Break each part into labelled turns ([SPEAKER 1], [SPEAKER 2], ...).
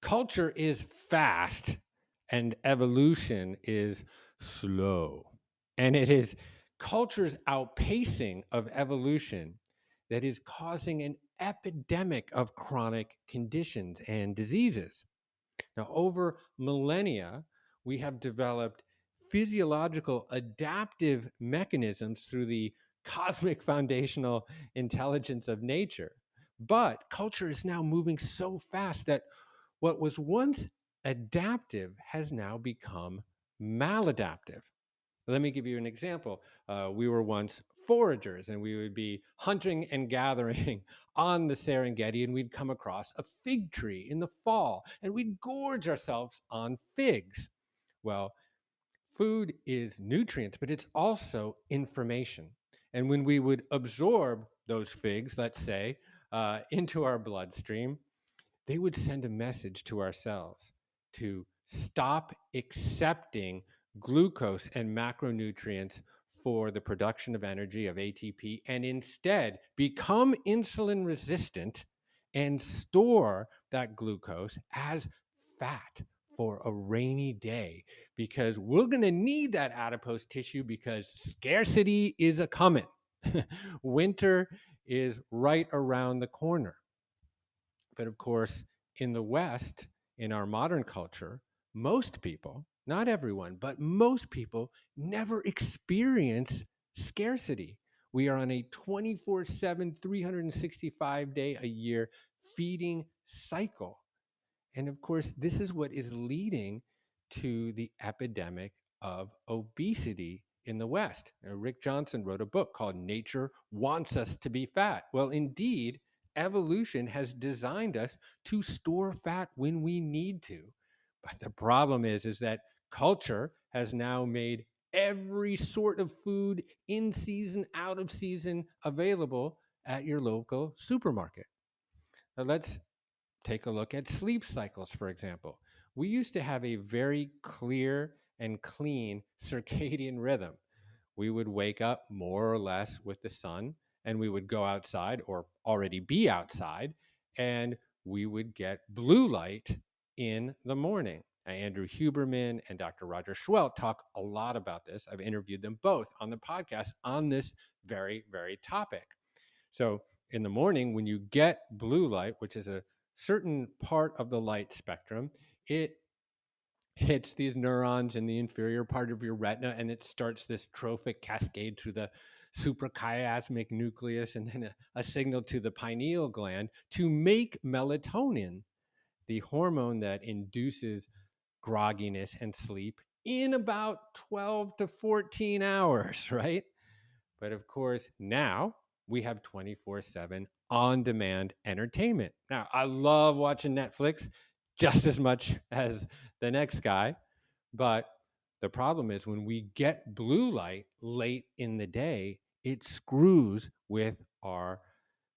[SPEAKER 1] Culture is fast and evolution is slow. And it is culture's outpacing of evolution that is causing an epidemic of chronic conditions and diseases. Now, over millennia, we have developed physiological adaptive mechanisms through the cosmic foundational intelligence of nature. But culture is now moving so fast that what was once adaptive has now become maladaptive. Let me give you an example. We were once foragers and we would be hunting and gathering on the Serengeti, and we'd come across a fig tree in the fall and we'd gorge ourselves on figs. Well, food is nutrients, but it's also information. And when we would absorb those figs, let's say, into our bloodstream, they would send a message to our cells to stop accepting glucose and macronutrients for the production of energy of ATP and instead become insulin resistant and store that glucose as fat for a rainy day, because we're going to need that adipose tissue because scarcity is a coming. Winter is right around the corner. But of course, in the West, in our modern culture, most people, not everyone, but most people never experience scarcity. We are on a 24/7, 365-day a year feeding cycle. And of course, this is what is leading to the epidemic of obesity in the West. Rick Johnson wrote a book called Nature Wants Us to Be Fat. Well, indeed, evolution has designed us to store fat when we need to. But the problem is that culture has now made every sort of food in season, out of season available at your local supermarket. Now let's take a look at sleep cycles, for example. We used to have a very clear and clean circadian rhythm. We would wake up more or less with the sun, and we would go outside or already be outside, and we would get blue light in the morning. Andrew Huberman and Dr. Roger Schwelt talk a lot about this. I've interviewed them both on the podcast on this very, very topic. So in the morning, when you get blue light, which is a certain part of the light spectrum, it hits these neurons in the inferior part of your retina and it starts this trophic cascade through the suprachiasmatic nucleus and then a signal to the pineal gland to make melatonin, the hormone that induces grogginess and sleep in about 12 to 14 hours, right? But of course, now we have 24/7 on demand entertainment. Now, I love watching Netflix just as much as the next guy. But the problem is when we get blue light late in the day, it screws with our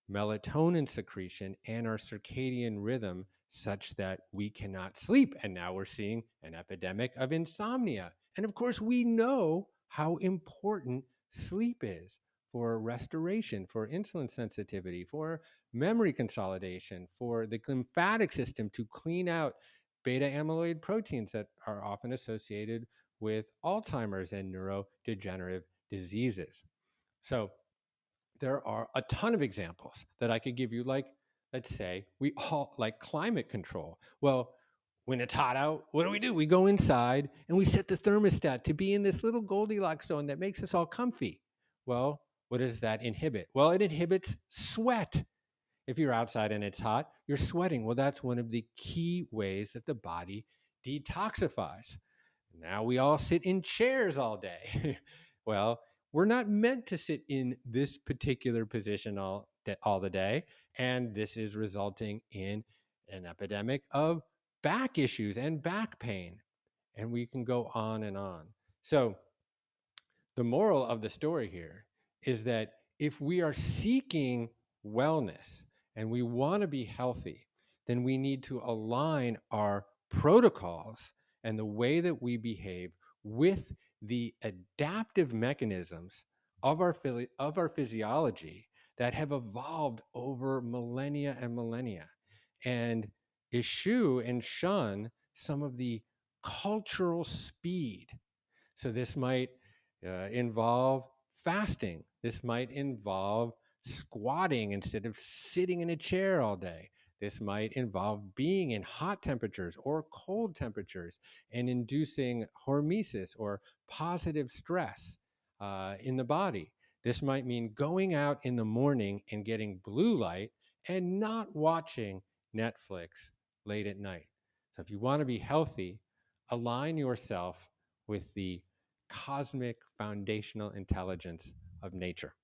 [SPEAKER 1] melatonin secretion and our circadian rhythm such that we cannot sleep. And now we're seeing an epidemic of insomnia. And of course, we know how important sleep is for restoration, for insulin sensitivity, for memory consolidation, for the lymphatic system to clean out beta amyloid proteins that are often associated with Alzheimer's and neurodegenerative diseases. So, there are a ton of examples that I could give you, like, let's say we all like climate control. Well, when it's hot out, what do? We go inside and we set the thermostat to be in this little Goldilocks zone that makes us all comfy. Well, what does that inhibit? Well, it inhibits sweat. If you're outside and it's hot, you're sweating. Well, that's one of the key ways that the body detoxifies. Now we all sit in chairs all day. Well, we're not meant to sit in this particular position all the day. And this is resulting in an epidemic of back issues and back pain. And we can go on and on. So, the moral of the story here is that if we are seeking wellness and we want to be healthy, then we need to align our protocols and the way that we behave with the adaptive mechanisms of our physiology that have evolved over millennia and millennia. And eschew and shun some of the cultural speed. So this might involve fasting. This might involve squatting instead of sitting in a chair all day. This might involve being in hot temperatures or cold temperatures and inducing hormesis or positive stress in the body. This might mean going out in the morning and getting blue light and not watching Netflix late at night. So if you want to be healthy, align yourself with the cosmic foundational intelligence of nature.